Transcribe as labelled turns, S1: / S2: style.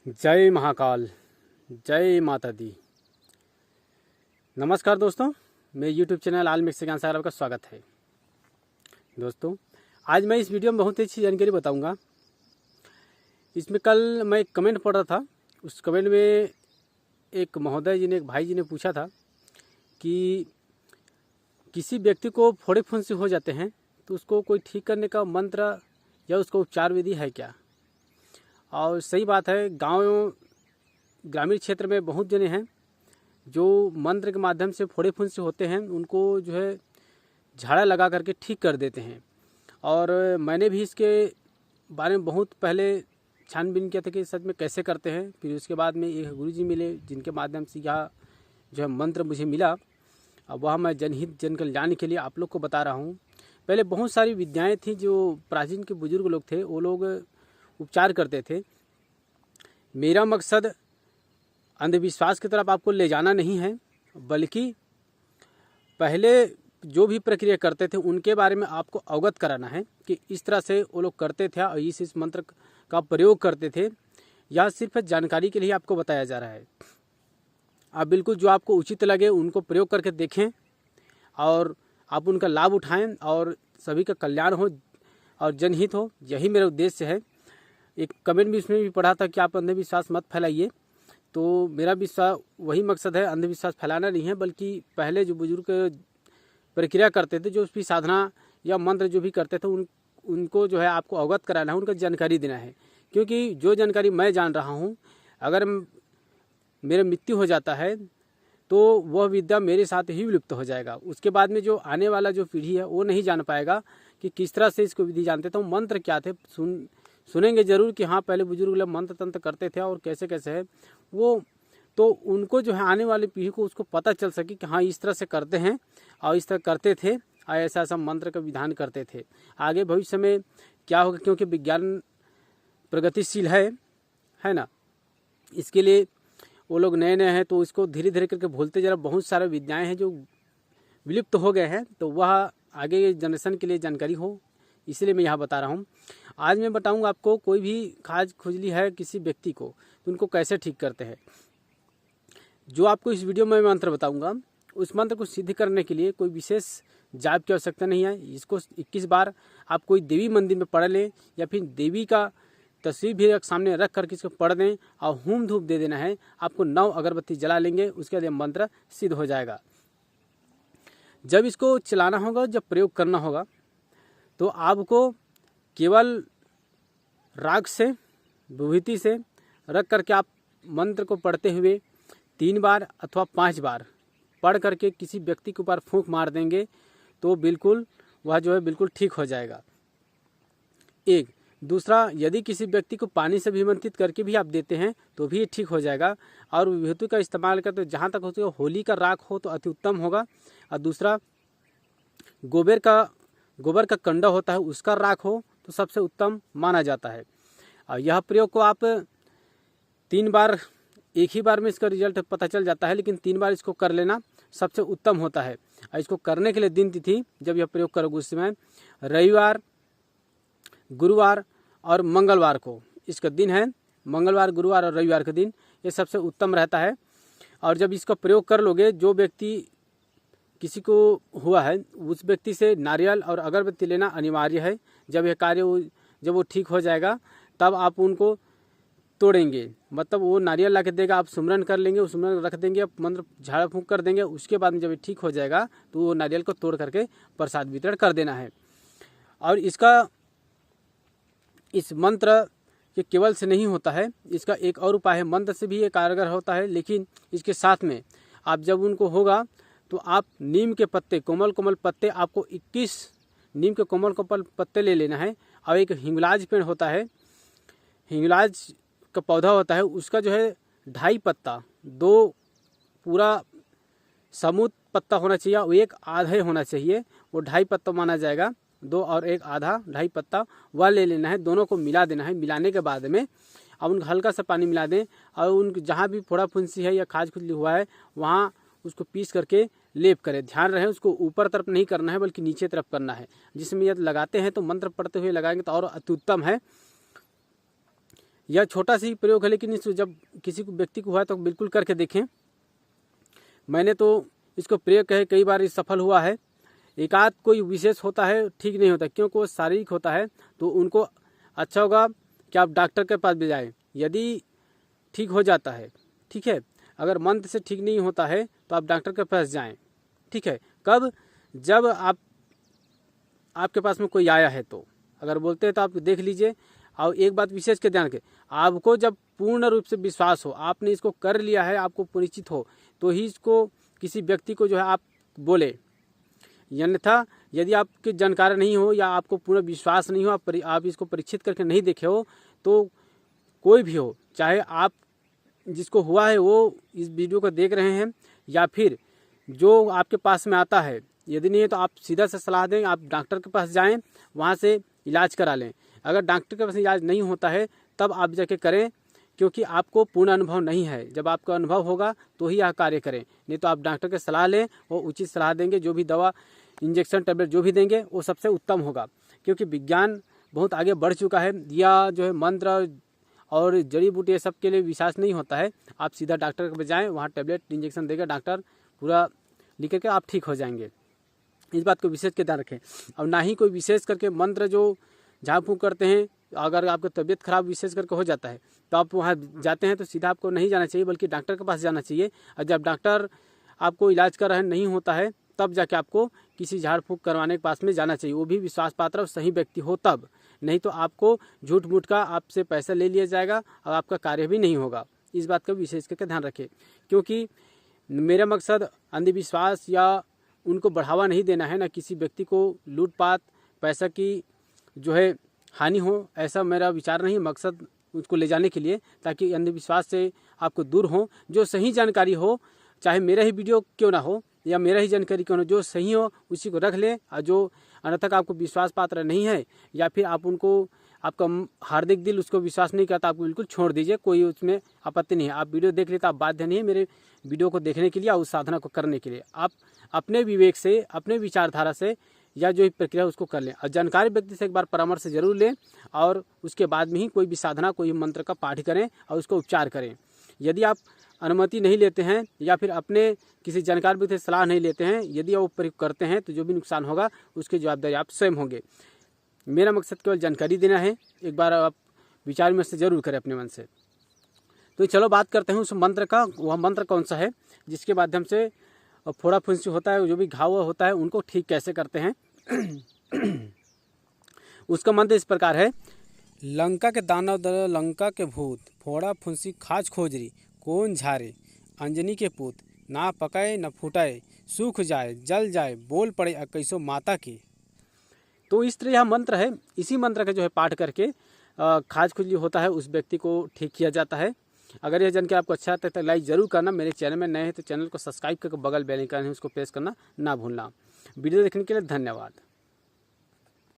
S1: जय महाकाल, जय माता दी। नमस्कार दोस्तों, मेरे YouTube चैनल आल मिक्स ज्ञान सागर का स्वागत है। दोस्तों, आज मैं इस वीडियो में बहुत अच्छी जानकारी बताऊंगा। इसमें कल मैं एक कमेंट पढ़ रहा था। उस कमेंट में एक महोदय जी ने, एक भाई जी ने पूछा था कि किसी व्यक्ति को फोड़े फुंसी हो जाते हैं तो उसको कोई ठीक करने का मंत्र या उसको उपचार विधि है क्या। और सही बात है, ग्रामीण क्षेत्र में बहुत जने हैं जो मंत्र के माध्यम से फोड़े फुंसी होते हैं, उनको जो है झाड़ा लगा करके ठीक कर देते हैं। और मैंने भी इसके बारे में बहुत पहले छानबीन किया था कि सच में कैसे करते हैं। फिर उसके बाद में एक गुरुजी मिले जिनके माध्यम से यह जो है मंत्र मुझे मिला। अब वह मैं जनहित जन कल्याण के लिए आप लोग को बता रहा हूँ। पहले बहुत सारी विद्याएं थी जो प्राचीन के बुजुर्ग लोग थे, वो लोग उपचार करते थे। मेरा मकसद अंधविश्वास की तरफ आपको ले जाना नहीं है, बल्कि पहले जो भी प्रक्रिया करते थे उनके बारे में आपको अवगत कराना है कि इस तरह से वो लोग करते थे और इस मंत्र का प्रयोग करते थे। यह सिर्फ जानकारी के लिए आपको बताया जा रहा है। आप बिल्कुल जो आपको उचित लगे उनको प्रयोग करके देखें और आप उनका लाभ उठाएं और सभी का कल्याण हो और जनहित हो। यही मेरा उद्देश्य है। एक कमेंट भी उसमें भी पढ़ा था कि आप अंधविश्वास मत फैलाइए, तो मेरा विश्वास वही मकसद है, अंधविश्वास फैलाना नहीं है, बल्कि पहले जो बुजुर्ग प्रक्रिया करते थे, जो उसकी साधना या मंत्र जो भी करते थे, उनको जो है आपको अवगत कराना है, उनका जानकारी देना है। क्योंकि जो जानकारी मैं जान रहा हूँ, अगर मेरा मृत्यु हो जाता है तो वह विद्या मेरे साथ ही विलुप्त हो जाएगा। उसके बाद में जो आने वाला जो पीढ़ी है वो नहीं जान पाएगा कि किस तरह से इसको विधि जानते थे, मंत्र क्या थे। सुनेंगे जरूर कि हाँ पहले बुजुर्ग लोग मंत्र तंत्र करते थे और कैसे कैसे है वो, तो उनको जो है आने वाली पीढ़ी को उसको पता चल सके कि हाँ इस तरह से करते हैं और इस तरह करते थे और ऐसा ऐसा मंत्र का विधान करते थे। आगे भविष्य में क्या होगा, क्योंकि विज्ञान प्रगतिशील है ना, इसके लिए वो लोग नए नए हैं तो इसको धीरे धीरे करके भूलते जा रहे। बहुत सारे विद्याएं हैं जो विलुप्त हो गए हैं, तो वह आगे जनरेशन के लिए जानकारी हो, इसलिए मैं यहाँ बता रहा हूँ। आज मैं बताऊँगा आपको, कोई भी खाज खुजली है किसी व्यक्ति को तो उनको कैसे ठीक करते हैं। जो आपको इस वीडियो में मंत्र बताऊँगा, उस मंत्र को सिद्ध करने के लिए कोई विशेष जाप की आवश्यकता नहीं है। इसको 21 बार आप कोई देवी मंदिर में पढ़ लें या फिर देवी का तस्वीर भी सामने रख करके इसको पढ़ दें और होम धूप दे देना है। आपको 9 अगरबत्ती जला लेंगे, उसके बाद मंत्र सिद्ध हो जाएगा। जब इसको चलाना होगा, जब प्रयोग करना होगा, तो आपको केवल राग से, विभूति से रख करके आप मंत्र को पढ़ते हुए 3 बार अथवा 5 बार पढ़ करके किसी व्यक्ति के ऊपर फूंक मार देंगे तो बिल्कुल वह जो है बिल्कुल ठीक हो जाएगा। एक दूसरा, यदि किसी व्यक्ति को पानी से विमंत्रित करके भी आप देते हैं तो भी ठीक हो जाएगा। और विभूति का इस्तेमाल करते तो जहाँ तक हो सके होली का राख हो तो अति उत्तम होगा। और दूसरा, गोबर का कंडा होता है उसका राख हो तो सबसे उत्तम माना जाता है। और यह प्रयोग को आप 3 बार, एक ही बार में इसका रिजल्ट पता चल जाता है, लेकिन 3 बार इसको कर लेना सबसे उत्तम होता है। और इसको करने के लिए दिन तिथि जब यह प्रयोग करोगे उस समय रविवार, गुरुवार और मंगलवार को इसका दिन है। मंगलवार, गुरुवार और रविवार का दिन ये सबसे उत्तम रहता है। और जब इसका प्रयोग कर लोगे, जो व्यक्ति किसी को हुआ है उस व्यक्ति से नारियल और अगरबत्ती लेना अनिवार्य है। जब यह कार्य जब वो ठीक हो जाएगा तब आप उनको तोड़ेंगे, मतलब वो नारियल ला के देगा, आप सुमरन कर लेंगे, उस सुमरन रख देंगे, मंत्र झाड़ फूंक कर देंगे। उसके बाद में जब ये ठीक हो जाएगा तो वो नारियल को तोड़ करके प्रसाद वितरण कर देना है। और इस मंत्र के केवल से नहीं होता है, इसका एक और उपाय है। मंत्र से भी ये कारगर होता है, लेकिन इसके साथ में आप जब उनको होगा तो आप नीम के पत्ते, कोमल कोमल पत्ते, आपको 21 नीम के कोमल कोमल पत्ते ले लेना है। और एक हिंगलाज पेड़ होता है, हिंगलाज का पौधा होता है, उसका जो है 2.5 पत्ता, 2 पूरा समूत पत्ता होना चाहिए, वो एक आधा होना चाहिए, वो 2.5 पत्ता माना जाएगा। 2 और 1 आधा, 2.5 पत्ता वह ले लेना है। दोनों को मिला देना है। मिलाने के बाद में अब उनका हल्का सा पानी मिला दें और उन जहाँ भी फोड़ा फुंसी है या खाज खुजली हुआ है वहाँ उसको पीस करके लेप करें। ध्यान रहे उसको ऊपर तरफ नहीं करना है बल्कि नीचे तरफ करना है। जिसमें यदि लगाते हैं तो मंत्र पढ़ते हुए लगाएंगे तो और अति उत्तम है। यह छोटा सी प्रयोग है, लेकिन इस जब किसी को व्यक्ति को हुआ तो बिल्कुल करके देखें। मैंने तो इसको प्रयोग है, कई बार सफल हुआ है। एक आध कोई विशेष होता है ठीक नहीं होता, क्योंकि वो शारीरिक होता है, तो उनको अच्छा होगा कि आप डॉक्टर के पास भी जाएं। यदि ठीक हो जाता है, ठीक है, अगर मंत्र से ठीक नहीं होता है तो आप डॉक्टर के पास जाएं, ठीक है। कब? जब आपके पास में कोई आया है तो अगर बोलते हैं तो आप देख लीजिए। और एक बात विशेष के ध्यान के, आपको जब पूर्ण रूप से विश्वास हो, आपने इसको कर लिया है, आपको परिचित हो, तो ही इसको किसी व्यक्ति को जो है आप बोले। अन्यथा यदि आपकी जानकारी नहीं हो या आपको पूरा विश्वास नहीं हो, आप इसको परीक्षित करके नहीं देखे हो, तो कोई भी हो, चाहे आप जिसको हुआ है वो इस वीडियो को देख रहे हैं या फिर जो आपके पास में आता है, यदि नहीं है तो आप सीधा से सलाह दें, आप डॉक्टर के पास जाएं, वहाँ से इलाज करा लें। अगर डॉक्टर के पास इलाज नहीं होता है तब आप जाके करें, क्योंकि आपको पूर्ण अनुभव नहीं है। जब आपका अनुभव होगा तो ही यह कार्य करें, नहीं तो आप डॉक्टर की सलाह लें, वो उचित सलाह देंगे। जो भी दवा, इंजेक्शन, टैबलेट जो भी देंगे वो सबसे उत्तम होगा, क्योंकि विज्ञान बहुत आगे बढ़ चुका है। या जो है मंत्र और जड़ी बूटी ये सब के लिए विश्वास नहीं होता है। आप सीधा डॉक्टर के पास जाएँ, वहाँ टैबलेट इंजेक्शन देगा डॉक्टर, पूरा लिख के आप ठीक हो जाएंगे। इस बात को विशेष के ध्यान रखें। और ना ही कोई विशेष करके मंत्र जो झाड़ फूँक करते हैं, अगर आपकी तबीयत खराब विशेष करके हो जाता है तो आप वहाँ जाते हैं तो सीधा आपको नहीं जाना चाहिए, बल्कि डॉक्टर के पास जाना चाहिए। और जब डॉक्टर आपको इलाज कर रहे हैं, नहीं होता है, तब जाके आपको किसी झाड़ फूँक करवाने के पास में जाना चाहिए, वो भी विश्वास पात्र और सही व्यक्ति हो तब। नहीं तो आपको झूठ मूठ का आपसे पैसा ले लिया जाएगा और आपका कार्य भी नहीं होगा। इस बात का विशेष करके ध्यान रखें, क्योंकि मेरा मकसद अंधविश्वास या उनको बढ़ावा नहीं देना है, ना किसी व्यक्ति को लूटपाट पैसा की जो है हानि हो, ऐसा मेरा विचार नहीं। मकसद उसको ले जाने के लिए, ताकि अंधविश्वास से आपको दूर हो। जो सही जानकारी हो, चाहे मेरा ही वीडियो क्यों ना हो या मेरा ही जानकारी क्यों ना, जो सही हो उसी को रख लें। और जो अन्यथा आपको विश्वास पात्र नहीं है या फिर आप उनको, आपका हार्दिक दिल उसको विश्वास नहीं करता, आपको बिल्कुल छोड़ दीजिए, कोई उसमें आपत्ति नहीं है। आप वीडियो देख लेते, आप बाध्य नहीं है मेरे वीडियो को देखने के लिए और उस साधना को करने के लिए। आप अपने विवेक से, अपने विचारधारा से या जो प्रक्रिया उसको कर लें। और जानकारी व्यक्ति से एक बार परामर्श जरूर लें, और उसके बाद में ही कोई भी साधना, कोई मंत्र का पाठ करें और उसको उपचार करें। यदि आप अनुमति नहीं लेते हैं या फिर अपने किसी जानकार व्यक्ति से सलाह नहीं लेते हैं, यदि वो प्रयोग करते हैं तो जो भी नुकसान होगा उसकी जवाबदारी आप स्वयं होंगे। मेरा मकसद केवल जानकारी देना है। एक बार आप विचार विमर्श से जरूर करें अपने मन से। तो चलो बात करते हैं उस मंत्र का। वह मंत्र कौन सा है जिसके माध्यम से फोड़ा फुंसी होता है, जो भी घाव होता है, उनको ठीक कैसे करते हैं। उसका मंत्र इस प्रकार है। लंका के दानव दल, लंका के भूत, फोड़ा फुंसी खाज खोजरी, कौन झारे, अंजनी के पूत, ना पकाए न फूटाए, सूख जाए जल जाए, बोल पड़े अकैसो माता की। तो इस तरह यह मंत्र है। इसी मंत्र का जो है पाठ करके खाज खुजली होता है उस व्यक्ति को ठीक किया जाता है। अगर यह जानकारी आपको अच्छा लगता है तो लाइक जरूर करना। मेरे चैनल में नए हैं तो चैनल को सब्सक्राइब करके बगल बेल आइकन है उसको प्रेस करना ना भूलना। वीडियो देखने के लिए धन्यवाद।